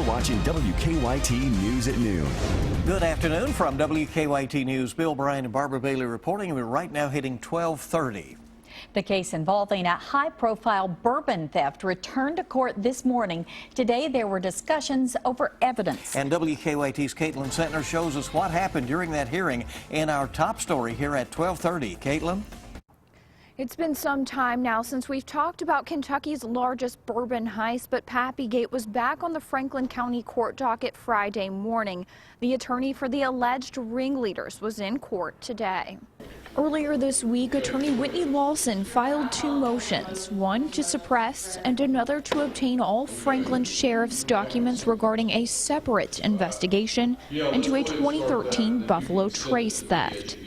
You're watching WKYT News at noon. Good afternoon from WKYT News. Bill Bryan and Barbara Bailey reporting. We're right now hitting 12:30. The case involving a high-profile bourbon theft returned to court this morning. Today, there were discussions over evidence. And WKYT's Caitlin Sentner shows us what happened during that hearing in our top story here at 12:30. Caitlin? It's been some time now since we've talked about Kentucky's largest bourbon heist, but PappyGate was back on the Franklin County court docket Friday morning. The attorney for the alleged ringleaders was in court today. Earlier this week, attorney Whitney Lawson filed two motions, one to suppress and another to obtain all Franklin Sheriff's documents regarding a separate investigation into a 2013 Buffalo Trace theft.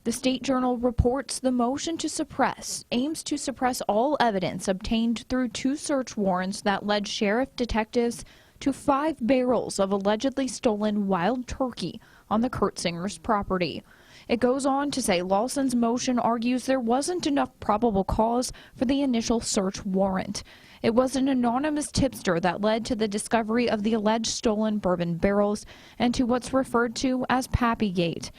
The State Journal reports the motion to suppress aims to suppress all evidence obtained through two search warrants that led sheriff detectives to 5 barrels of allegedly stolen wild turkey on the Kurtzingers' property. It goes on to say Lawson's motion argues there wasn't enough probable cause for the initial search warrant. It was an anonymous tipster that led to the discovery of the alleged stolen bourbon barrels and to what's referred to as PappyGate.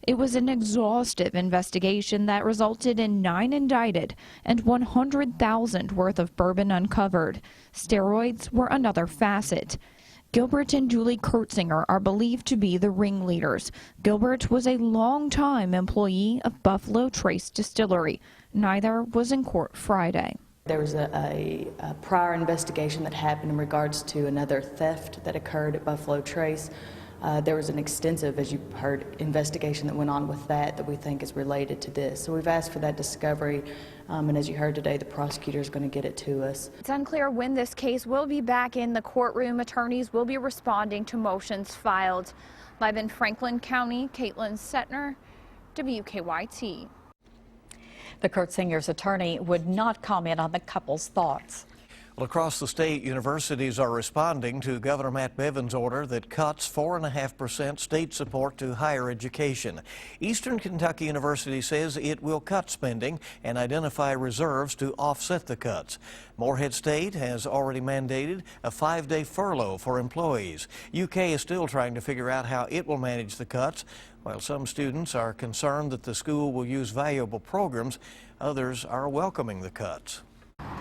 It was an exhaustive investigation that resulted in 9 indicted and $100,000 worth of bourbon uncovered. Steroids were another facet. Gilbert and Julie Kurtzinger are believed to be the ringleaders. Gilbert was a long-time employee of Buffalo Trace Distillery. Neither was in court Friday. There was a prior investigation that happened in regards to another theft that occurred at Buffalo Trace. There was an extensive, as you heard, investigation that went on with that we think is related to this. So we've asked for that discovery, and as you heard today, the prosecutor is going to get it to us. It's unclear when this case will be back in the courtroom. Attorneys will be responding to motions filed. Live in Franklin County, Caitlin Sentner, WKYT. The Kurtzingers' attorney would not comment on the couple's thoughts. Well, across the state, universities are responding to Governor Matt Bevin's order that cuts 4.5% state support to higher education. Eastern Kentucky University says it will cut spending and identify reserves to offset the cuts. Morehead State has already mandated a 5-day furlough for employees. UK is still trying to figure out how it will manage the cuts. While some students are concerned that the school will use valuable programs, others are welcoming the cuts.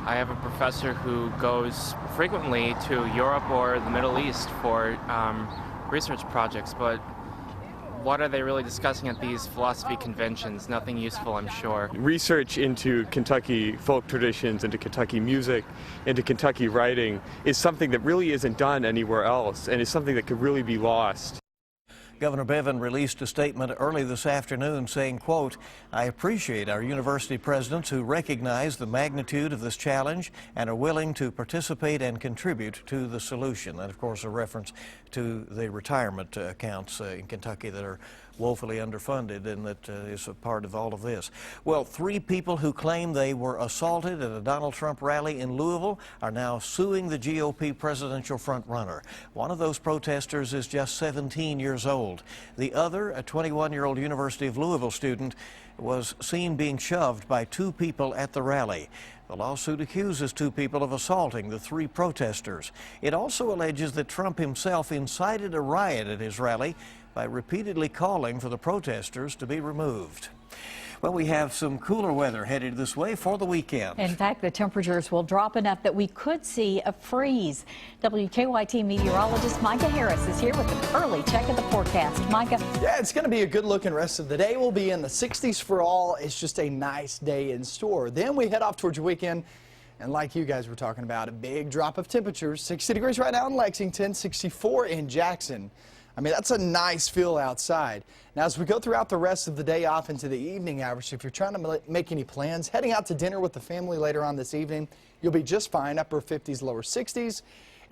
I have a professor who goes frequently to Europe or the Middle East for research projects, but what are they really discussing at these philosophy conventions? Nothing useful, I'm sure. Research into Kentucky folk traditions, into Kentucky music, into Kentucky writing is something that really isn't done anywhere else, and is something that could really be lost. Governor Bevin released a statement early this afternoon saying, quote, "I appreciate our university presidents who recognize the magnitude of this challenge and are willing to participate and contribute to the solution." And of course, a reference to the retirement accounts in Kentucky that are woefully underfunded, and that is a part of all of this. Well, 3 people who claim they were assaulted at a Donald Trump rally in Louisville are now suing the GOP presidential frontrunner. One of those protesters is just 17 years old. The other, a 21-year-old University of Louisville student, was seen being shoved by 2 people at the rally. The lawsuit accuses 2 people of assaulting the 3 protesters. It also alleges that Trump himself incited a riot at his rally by repeatedly calling for the protesters to be removed. Well, we have some cooler weather headed this way for the weekend. In fact, the temperatures will drop enough that we could see a freeze. WKYT meteorologist Micah Harris is here with an early check of the forecast. Micah. Yeah, it's going to be a good looking rest of the day. We'll be in the 60s for all. It's just a nice day in store. Then we head off towards your weekend. And like you guys were talking about, a big drop of temperatures. 60 degrees right now in Lexington, 64 in Jackson. I mean, that's a nice feel outside. Now, as we go throughout the rest of the day off into the evening hours, if you're trying to make any plans, heading out to dinner with the family later on this evening, you'll be just fine, upper 50s, lower 60s.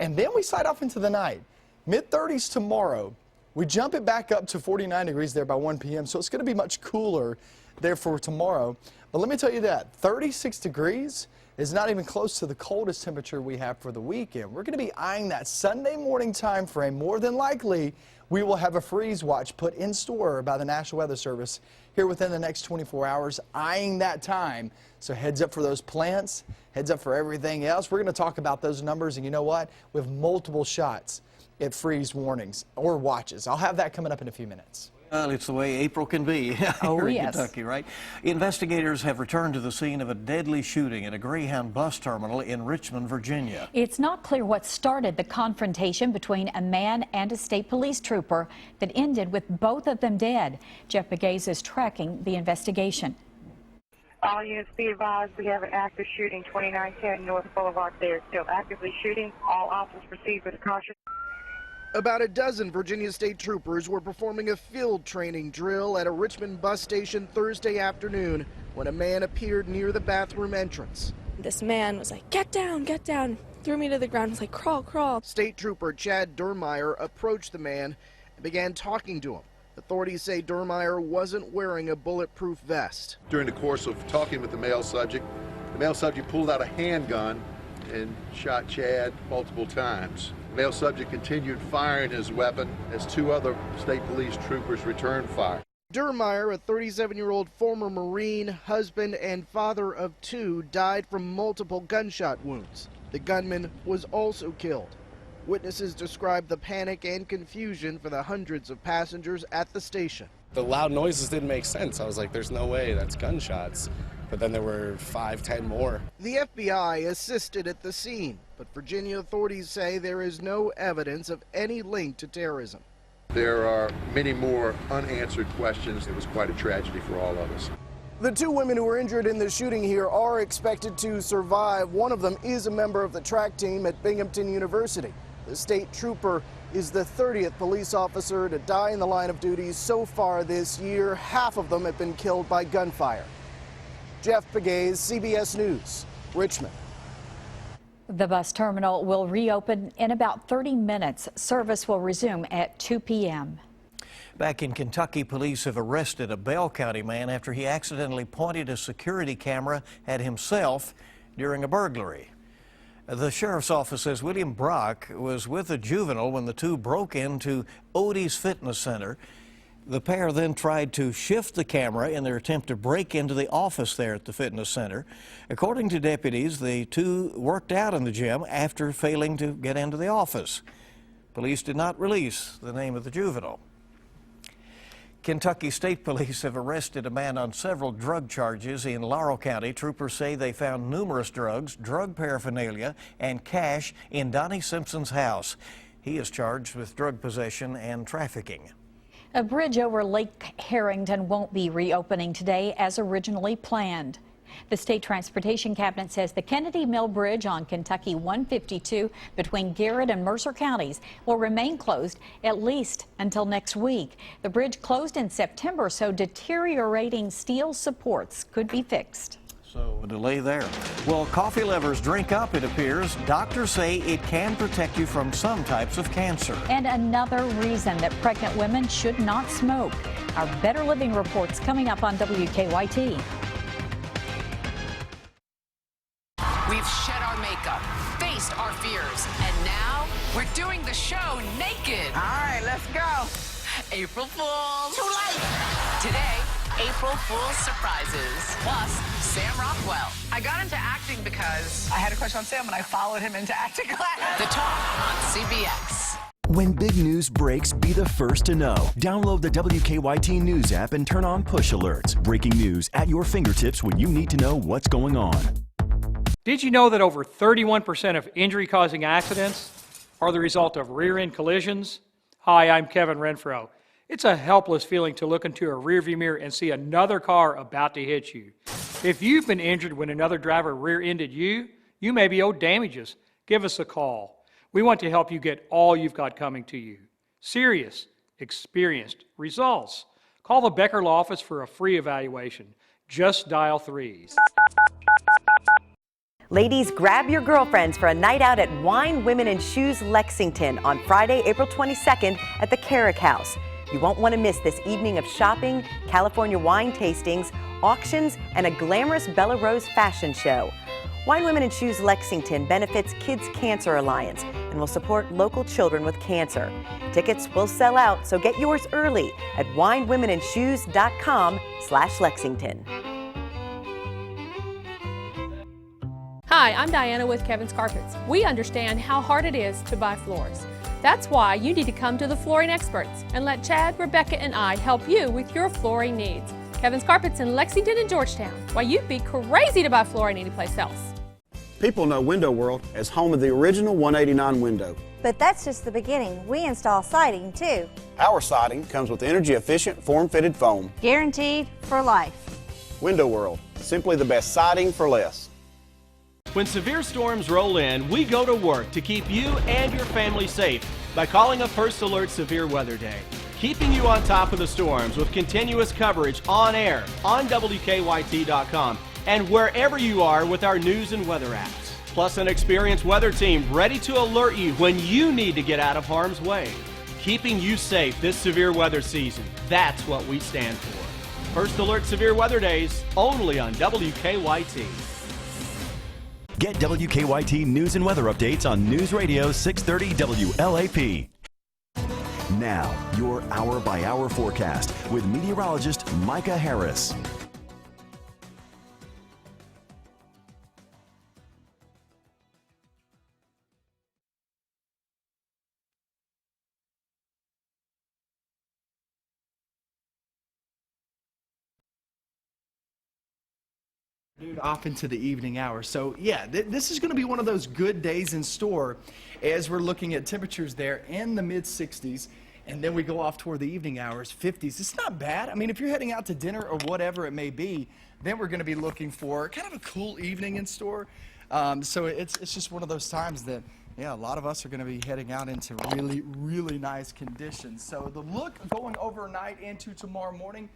And then we slide off into the night. Mid-30s tomorrow. We jump it back up to 49 degrees there by 1 p.m., so it's going to be much cooler there for tomorrow. But let me tell you that 36 degrees is not even close to the coldest temperature we have for the weekend. We're going to be eyeing that Sunday morning time frame. More than likely, we will have a freeze watch put in store by the National Weather Service here within the next 24 hours, eyeing that time. So heads up for those plants, heads up for everything else. We're going to talk about those numbers, and you know what? We have multiple shots at freeze warnings or watches. I'll have that coming up in a few minutes. Well, it's the way April can be here in Kentucky, right? Investigators have returned to the scene of a deadly shooting at a Greyhound bus terminal in Richmond, Virginia. It's not clear what started the confrontation between a man and a state police trooper that ended with both of them dead. Jeff Begay is tracking the investigation. All units be advised, we have an active shooting, 2910 North Boulevard. They're still actively shooting. All officers proceed with caution. About a dozen Virginia State troopers were performing a field training drill at a Richmond bus station Thursday afternoon when a man appeared near the bathroom entrance. This man was like, get down, threw me to the ground, was like, crawl, crawl. State Trooper Chad Durmeyer approached the man and began talking to him. Authorities say Durmeyer wasn't wearing a bulletproof vest. During the course of talking with the male subject pulled out a handgun and shot Chad multiple times. The male subject continued firing his weapon as two other state police troopers returned fire. Durmeyer, a 37-year-old former Marine, husband and father of two, died from multiple gunshot wounds. The gunman was also killed. Witnesses described the panic and confusion for the hundreds of passengers at the station. The loud noises didn't make sense. I was like, there's no way, that's gunshots. But then there were 5, 10 more. The FBI assisted at the scene, but Virginia authorities say there is no evidence of any link to terrorism. There are many more unanswered questions. It was quite a tragedy for all of us. The two women who were injured in the shooting here are expected to survive. One of them is a member of the track team at Binghamton University. The state trooper is the 30th police officer to die in the line of duty so far this year. Half of them have been killed by gunfire. Jeff Begay, CBS News, Richmond. The bus terminal will reopen in about 30 minutes. Service will resume at 2 p.m. Back in Kentucky, police have arrested a Bell County man after he accidentally pointed a security camera at himself during a burglary. The sheriff's office says William Brock was with a juvenile when the two broke into Odie's Fitness Center. The pair then tried to shift the camera in their attempt to break into the office there at the fitness center. According to deputies, the two worked out in the gym after failing to get into the office. Police did not release the name of the juvenile. Kentucky State Police have arrested a man on several drug charges in Laurel County. Troopers say they found numerous drugs, drug paraphernalia, and cash in Donnie Simpson's house. He is charged with drug possession and trafficking. A bridge over Lake Harrington won't be reopening today as originally planned. The state transportation cabinet says the Kennedy Mill Bridge on Kentucky 152 between Garrett and Mercer counties will remain closed at least until next week. The bridge closed in September, so deteriorating steel supports could be fixed. So a delay there. Well, coffee lovers, drink up, it appears. Doctors say it can protect you from some types of cancer. And another reason that pregnant women should not smoke. Our Better Living report's coming up on WKYT. We've shed our makeup, faced our fears, and now we're doing the show naked. All right, let's go. April Fools. Too late. Today, April Fool's surprises. Plus, Sam Rockwell. I got into acting because I had a crush on Sam and I followed him into acting class. The Talk on CBS. When big news breaks, be the first to know. Download the WKYT News App and turn on push alerts. Breaking news at your fingertips when you need to know what's going on. Did you know that over 31% of injury-causing accidents are the result of rear-end collisions? Hi, I'm Kevin Renfro. It's a helpless feeling to look into a rearview mirror and see another car about to hit you. If you've been injured when another driver rear-ended you, you may be owed damages. Give us a call. We want to help you get all you've got coming to you. Serious, experienced results. Call the Becker Law office for a free evaluation. Just dial 3. Ladies, grab your girlfriends for a night out at Wine, Women, and Shoes Lexington on Friday, April 22nd at the Carrick House. You won't want to miss this evening of shopping, California wine tastings, auctions, and a glamorous Bella Rose fashion show. Wine Women in Shoes Lexington benefits Kids Cancer Alliance and will support local children with cancer. Tickets will sell out, so get yours early at winewomenandshoes.com/Lexington. Hi, I'm Diana with Kevin's Carpets. We understand how hard it is to buy floors. That's why you need to come to the flooring experts and let Chad, Rebecca, and I help you with your flooring needs. Kevin's Carpets in Lexington and Georgetown. Why, you'd be crazy to buy flooring anyplace else. People know Window World as home of the original 189 window. But that's just the beginning. We install siding too. Our siding comes with energy-efficient, form-fitted foam. Guaranteed for life. Window World, simply the best siding for less. When severe storms roll in, we go to work to keep you and your family safe by calling a First Alert Severe Weather Day. Keeping you on top of the storms with continuous coverage on air, on WKYT.com, and wherever you are with our news and weather apps. Plus an experienced weather team ready to alert you when you need to get out of harm's way. Keeping you safe this severe weather season, that's what we stand for. First Alert Severe Weather Days, only on WKYT. Get WKYT news and weather updates on News Radio 630 WLAP. Now, your hour-by-hour forecast with meteorologist Micah Harris. Off into the evening hours. So yeah, this is going to be one of those good days in store as we're looking at temperatures there in the mid 60s, and then we go off toward the evening hours, 50s. It's not bad. I mean, if you're heading out to dinner or whatever it may be, then we're going to be looking for kind of a cool evening in store. So it's just one of those times that, yeah, a lot of us are going to be heading out into really, really nice conditions. So the look going overnight into tomorrow morning,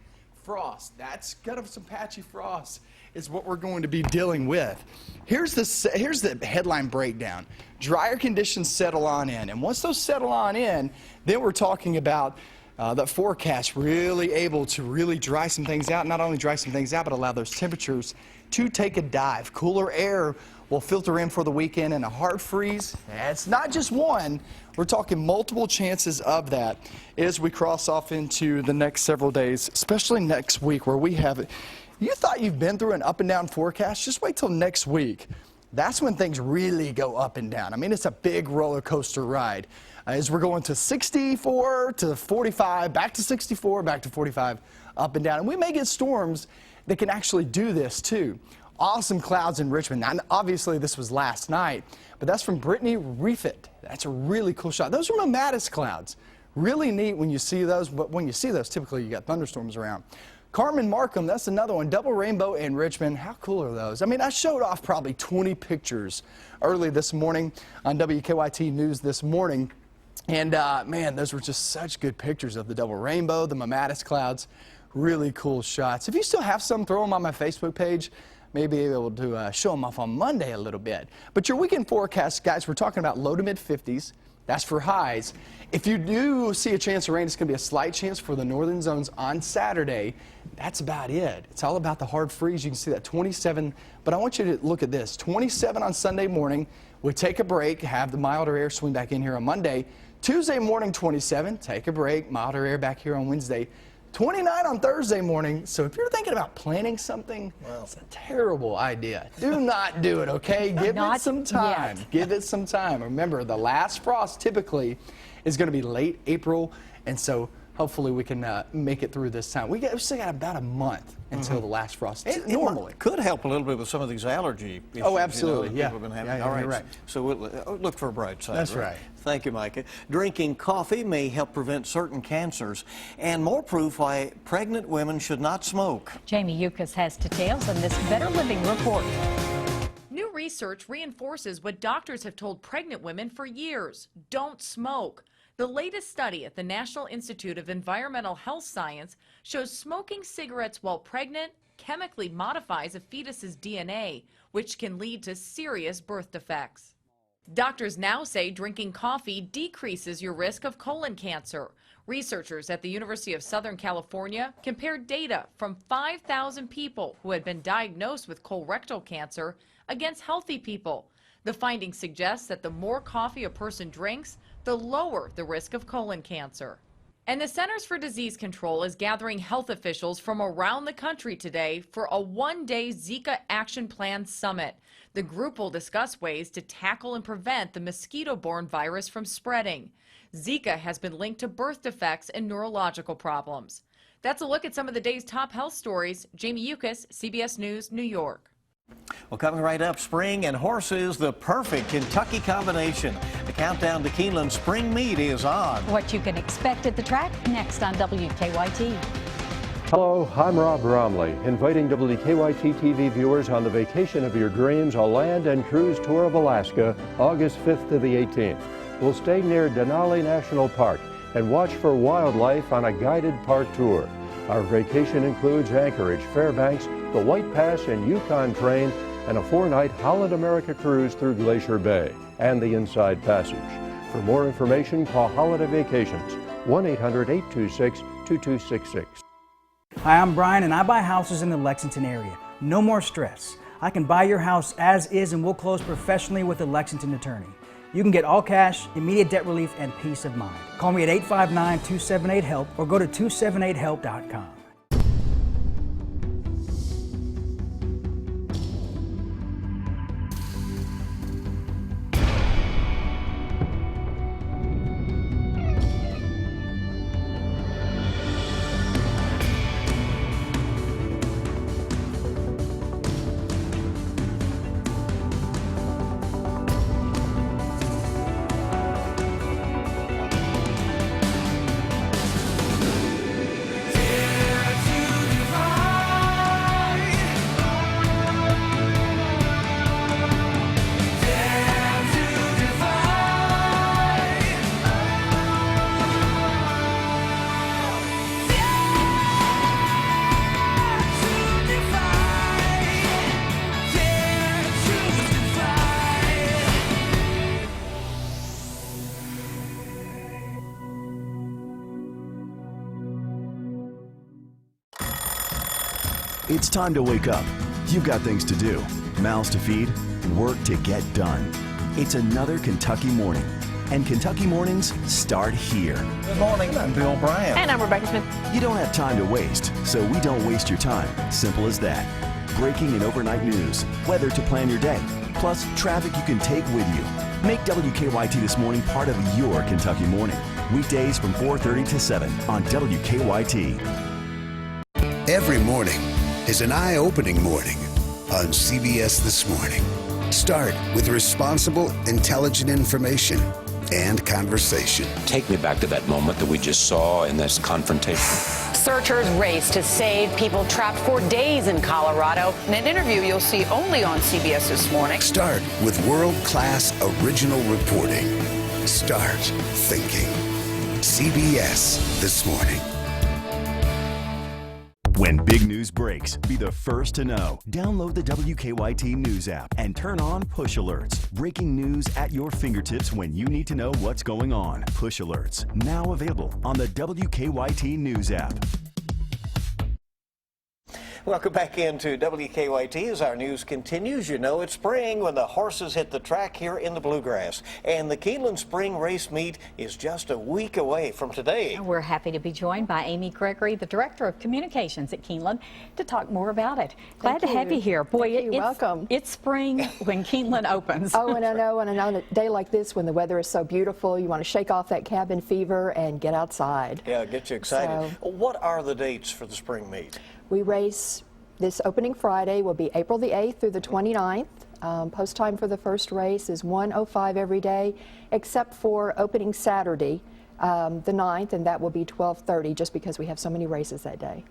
frost. That's kind of some patchy frost is what we're going to be dealing with. Here's the headline breakdown. Drier conditions settle on in, and once those settle on in, then we're talking about the forecast really able to really dry some things out. Not only dry some things out, but allow those temperatures to take a dive. Cooler air will filter in for the weekend, and a hard freeze. It's not just one. We're talking multiple chances of that as we cross off into the next several days, especially next week where we have it. You thought you've been through an up and down forecast? Just wait till next week. That's when things really go up and down. I mean, it's a big roller coaster ride. As we're going to 64 to 45, back to 64, back to 45, up and down. And we may get storms that can actually do this too. Awesome clouds in Richmond. Now, obviously, this was last night, but that's from Brittany Refit. That's a really cool shot. Those are Mattis clouds. Really neat when you see those, but when you see those, typically you got thunderstorms around. Carmen Markham, that's another one. Double rainbow in Richmond. How cool are those? I mean, I showed off probably 20 pictures early this morning on WKYT News This Morning. And, man, those were just such good pictures of the double rainbow, the Mattis clouds. Really cool shots. If you still have some, throw them on my Facebook page. Maybe able to show them off on Monday a little bit. But your weekend forecast, guys, we're talking about low to mid 50s. That's for highs. If you do see a chance of rain, it's going to be a slight chance for the northern zones on Saturday. That's about it. It's all about the hard freeze. You can see that 27, but I want you to look at this. 27 on Sunday morning. We take a break, have the milder air swing back in here on Monday. Tuesday morning, 27. Take a break, milder air back here on Wednesday. 29 on Thursday morning. So if you're thinking about planning something, well, it's a terrible idea. Do not do it, okay? Give it some time. Give it some time. Remember, the last frost typically is going to be late April, and so hopefully we can make it through this time. We still got about a month until the last frost. Normally. Could help a little bit with some of these allergy issues. Oh, absolutely, that people have been having. Yeah, all right, you're right. So we'll look for a bright side. That's right. Thank you, Micah. Drinking coffee may help prevent certain cancers, and more proof why pregnant women should not smoke. Jamie Yukas has details on this Better Living report. New research reinforces what doctors have told pregnant women for years: don't smoke. The latest study at the National Institute of Environmental Health Science shows smoking cigarettes while pregnant chemically modifies a fetus's DNA, which can lead to serious birth defects. Doctors now say drinking coffee decreases your risk of colon cancer. Researchers at the University of Southern California compared data from 5,000 people who had been diagnosed with colorectal cancer against healthy people. The findings suggest that the more coffee a person drinks, the lower the risk of colon cancer. And the Centers for Disease Control is gathering health officials from around the country today for a one-day Zika Action Plan Summit. The group will discuss ways to tackle and prevent the mosquito-borne virus from spreading. Zika has been linked to birth defects and neurological problems. That's a look at some of the day's top health stories. Jamie Yukas, CBS News, New York. Well, coming right up, spring and horses, the perfect Kentucky combination. The countdown to Keeneland spring meet is on. What you can expect at the track next on WKYT. Hello, I'm Rob Bromley, inviting WKYT TV viewers on the vacation of your dreams, a land and cruise tour of Alaska, August 5th to the 18th. We'll stay near Denali National Park and watch for wildlife on a guided park tour. Our vacation includes Anchorage, Fairbanks, the White Pass and Yukon train, and a 4-night Holland America cruise through Glacier Bay and the Inside Passage. For more information, call Holiday Vacations, 1-800-826-2266. Hi, I'm Brian, and I buy houses in the Lexington area. No more stress. I can buy your house as is, and we'll close professionally with a Lexington attorney. You can get all cash, immediate debt relief, and peace of mind. Call me at 859-278-HELP or go to 278help.com. It's time to wake up. You've got things to do, mouths to feed, work to get done. It's another Kentucky morning, and Kentucky mornings start here. Good morning, I'm Bill Bryant. And I'm Rebecca Smith. You don't have time to waste, so we don't waste your time. Simple as that. Breaking and overnight news, weather to plan your day, plus traffic you can take with you. Make WKYT This Morning part of your Kentucky morning. Weekdays from 4:30 to 7 on WKYT. Every morning is an eye-opening morning on CBS This Morning. Start with responsible, intelligent information and conversation. Take me back to that moment that we just saw in this confrontation. Searchers race to save people trapped for days in Colorado. In an interview you'll see only on CBS This Morning. Start with world-class original reporting. Start thinking. CBS This Morning. When big news breaks, be the first to know. Download the WKYT News App and turn on push alerts. Breaking news at your fingertips when you need to know what's going on. Push alerts, now available on the WKYT News App. Welcome back into WKYT as our news continues. You know it's spring when the horses hit the track here in the Bluegrass. And the Keeneland Spring Race Meet is just a week away from today. We're happy to be joined by Amy Gregory, the Director of Communications at Keeneland, to talk more about it. Glad to have you here. Boy, welcome. It's spring when Keeneland opens. Oh, and I know on a day like this when the weather is so beautiful, you want to shake off that cabin fever and get outside. Yeah, get you excited. So, what are the dates for the spring meet? We race this opening Friday will be April the 8th through the 29th. Post time for the first race is 1:05 every day, except for opening Saturday, the 9th, and that will be 12:30 just because we have so many races that day.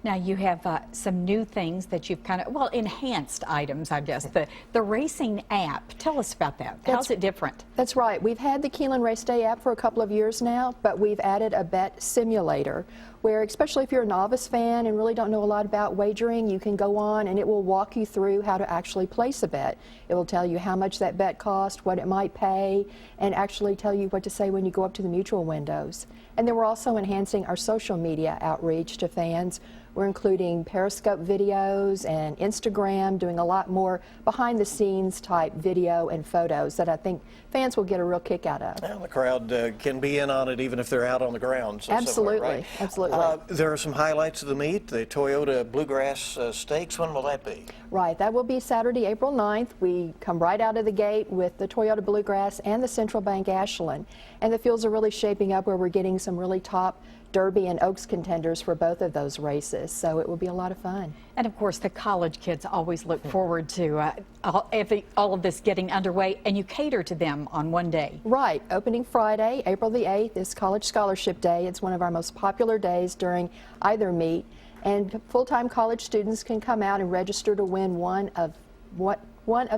Now you have some new things that you've kind of, well, enhanced items, I guess. The racing app. Tell us about that. How's it different? That's right. We've had the Keeneland Race Day app for a couple of years now, but we've added a bet simulator where, especially if you're a novice fan and really don't know a lot about wagering, you can go on and it will walk you through how to actually place a bet. It will tell you how much that bet cost, what it might pay, and actually tell you what to say when you go up to the mutual windows. And then we're also enhancing our social media outreach to fans. We're including Periscope videos and Instagram, doing a lot more behind-the-scenes type video and photos that I think fans will get a real kick out of. Well, the crowd can be in on it even if they're out on the grounds. Absolutely, right? absolutely. There are some highlights of the meet, the Toyota Bluegrass Stakes. When will that be? Right, that will be Saturday, April 9th. We come right out of the gate with the Toyota Bluegrass and the Central Bank Ashland. And the fields are really shaping up where we're getting some really top Derby and Oaks contenders for both of those races, so it will be a lot of fun. And of course, the college kids always look forward to all of this getting underway, and you cater to them on one day. Right. Opening Friday, April the 8th, is College Scholarship Day. It's one of our most popular days during either meet, and full-time college students can come out and register to win one of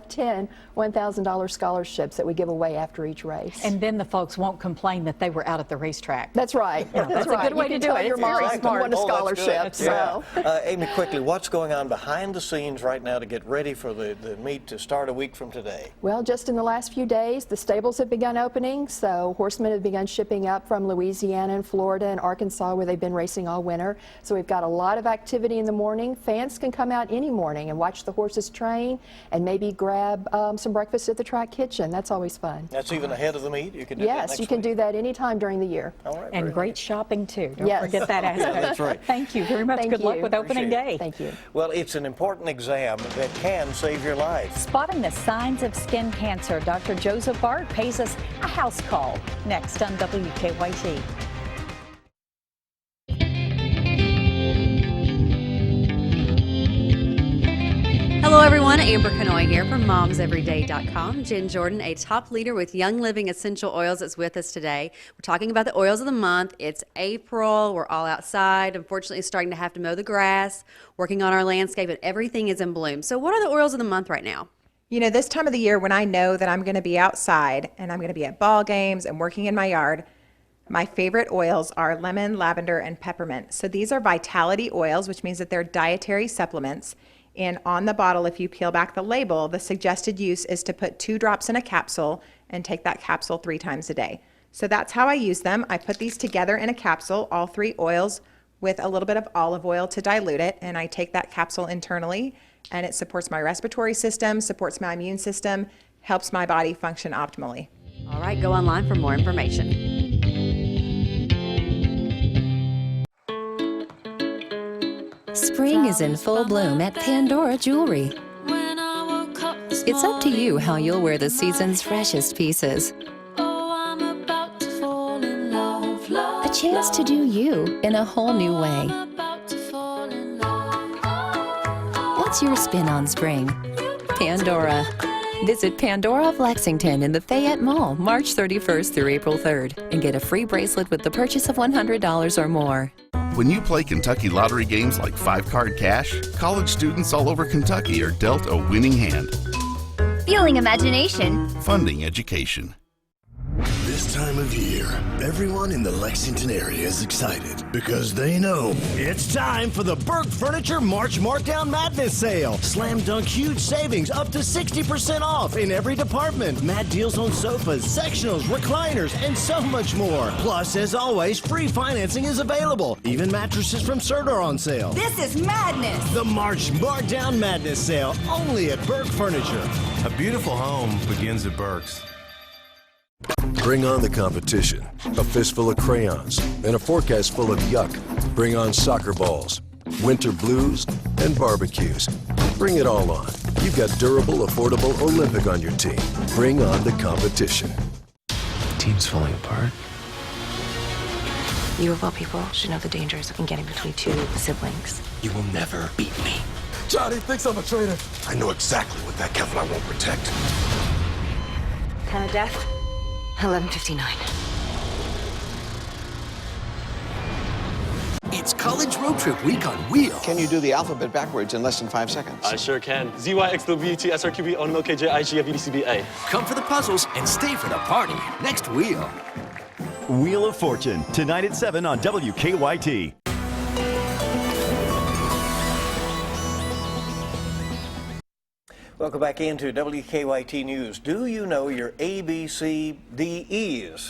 10 $1,000 scholarships that we give away after each race. And then the folks won't complain that they were out at the racetrack. That's right. That's right. a good way to do it. Your mom won a scholarship. So. Amy, quickly, what's going on behind the scenes right now to get ready for the meet to start a week from today? Well, just in the last few days, the stables have begun opening, so horsemen have begun shipping up from Louisiana and Florida and Arkansas, where they've been racing all winter. So we've got a lot of activity in the morning. Fans can come out any morning and watch the horses train and maybe grab some breakfast at the track kitchen. That's always fun. That's even ahead of the meet? You can do yes, that you can do that anytime during the year. All right, and great shopping, too. Don't yes. forget that aspect. Yeah, that's right. Thank you very much. Good luck with opening day. Thank you. Well, it's an important exam that can save your life. Spotting the signs of skin cancer, Dr. Joseph Bart pays us a house call. Next on WKYT. Hello everyone, Amber Canoy here from momseveryday.com. Jen Jordan, a top leader with Young Living Essential Oils, is with us today. We're talking about the oils of the month. It's April, we're all outside, unfortunately starting to have to mow the grass, working on our landscape, and everything is in bloom. So what are the oils of the month right now? You know, this time of the year when I know that I'm going to be outside and I'm going to be at ball games and working in my yard, my favorite oils are lemon, lavender, and peppermint. So these are vitality oils, which means that they're dietary supplements. And on the bottle, if you peel back the label, the suggested use is to put 2 drops in a capsule and take that capsule 3 times a day. So that's how I use them. I put these together in a capsule, all 3 oils, with a little bit of olive oil to dilute it, and I take that capsule internally, and it supports my respiratory system, supports my immune system, helps my body function optimally. All right, go online for more information. Spring is in full bloom at Pandora Jewelry. It's up to you how you'll wear the season's freshest pieces. A chance to do you in a whole new way. What's your spin on spring? Pandora. Visit Pandora of Lexington in the Fayette Mall March 31st through April 3rd and get a free bracelet with the purchase of $100 or more. When you play Kentucky lottery games like 5-card cash, college students all over Kentucky are dealt a winning hand. Fueling imagination. Funding education. This time of year, everyone in the Lexington area is excited because they know it's time for the Burke Furniture March Markdown Madness Sale. Slam dunk huge savings up to 60% off in every department. Mad deals on sofas, sectionals, recliners, and so much more. Plus, as always, free financing is available. Even mattresses from CERT are on sale. This is madness. The March Markdown Madness Sale, only at Burke Furniture. A beautiful home begins at Burke's. Bring on the competition. A fistful of crayons and a forecast full of yuck. Bring on soccer balls, winter blues, and barbecues. Bring it all on. You've got durable, affordable Olympic on your team. Bring on the competition. The team's falling apart. You of all people should know the dangers in getting between 2 siblings. You will never beat me. Johnny thinks I'm a traitor. I know exactly what that Kevlar won't protect. Time of death? 11:59. It's College Road Trip Week on Wheel. Can you do the alphabet backwards in less than 5 seconds? I sure can. ZYXWT SRQB ONOKJIGFBCBA. Come for the puzzles and stay for the party. Next Wheel. Wheel of Fortune, tonight at 7 on WKYT. Welcome back into WKYT News. Do you know your ABCDEs?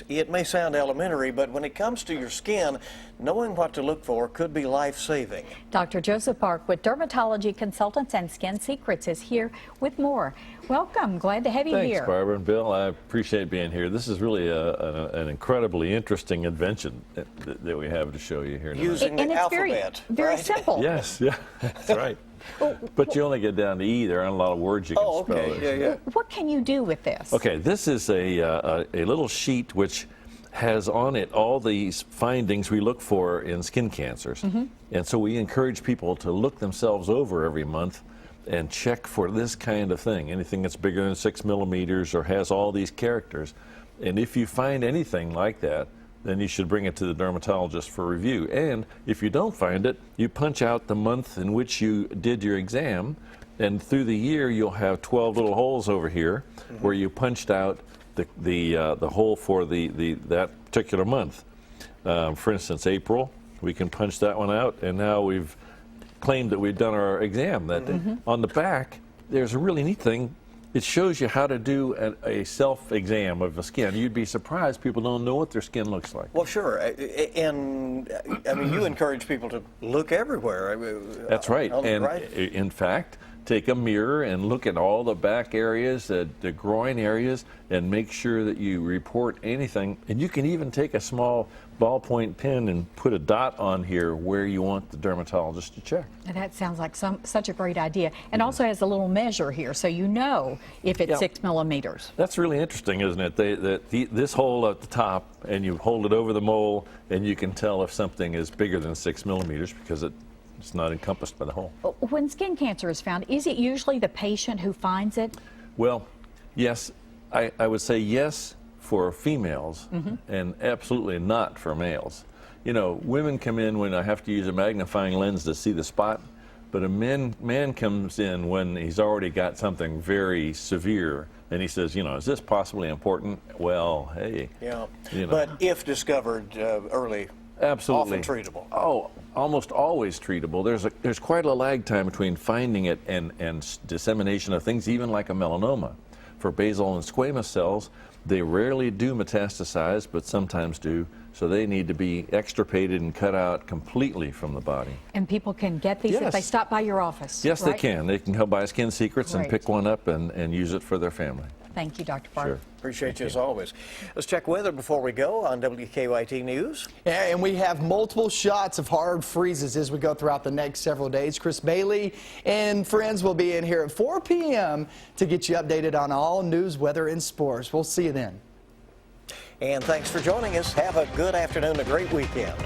It may sound elementary, but when it comes to your skin, knowing what to look for could be life-saving. Dr. Joseph Park with Dermatology Consultants and Skin Secrets is here with more. Welcome. Glad to have you here. Thanks, Barbara and Bill. I appreciate being here. This is really an incredibly interesting invention that we have to show you here tonight. Using the alphabet. Very right? simple. Yes, yeah, that's right. But you only get down to E. There aren't a lot of words you can spell. Okay. Yeah. What can you do with this? Okay, this is a little sheet which has on it all these findings we look for in skin cancers. And so we encourage people to look themselves over every month and check for this kind of thing, anything that's bigger than 6 millimeters or has all these characters. And if you find anything like that, then you should bring it to the dermatologist for review. And if you don't find it, you punch out the month in which you did your exam, and through the year you'll have 12 little holes over here where you punched out the hole for that particular month. For instance, April, we can punch that one out, and now we've claimed that we've done our exam that day. On the back, there's a really neat thing. It shows you how to do a self-exam of the skin. You'd be surprised people don't know what their skin looks like. Well, sure. And I mean, you encourage people to look everywhere. That's right. And in fact, take a mirror and look at all the back areas, the groin areas, and make sure that you report anything. And you can even take a small ballpoint pen and put a dot on here where you want the dermatologist to check. And that sounds like such a great idea. And also has a little measure here, so you know if it's 6 millimeters. That's really interesting, isn't it? This hole at the top, and you hold it over the mole, and you can tell if something is bigger than 6 millimeters because it's not encompassed by the hole. When skin cancer is found, is it usually the patient who finds it? Well, yes, I would say yes for females and absolutely not for males. You know, women come in when I have to use a magnifying lens to see the spot, but a man comes in when he's already got something very severe, and he says, you know, is this possibly important? Well, hey. Yeah, you know. But if discovered early, absolutely often treatable. Oh, almost always treatable. There's quite a lag time between finding it and dissemination of things, even like a melanoma. For basal and squamous cells, they rarely do metastasize, but sometimes do, so they need to be extirpated and cut out completely from the body. And people can get these if they stop by your office? Yes, right? they can. They can help buy Skin Secrets and pick one up and use it for their family. Thank you, Dr. Park. Sure. Appreciate you as always. Let's check weather before we go on WKYT News. Yeah, and we have multiple shots of hard freezes as we go throughout the next several days. Chris Bailey and friends will be in here at 4 p.m. to get you updated on all news, weather, and sports. We'll see you then. And thanks for joining us. Have a good afternoon, a great weekend.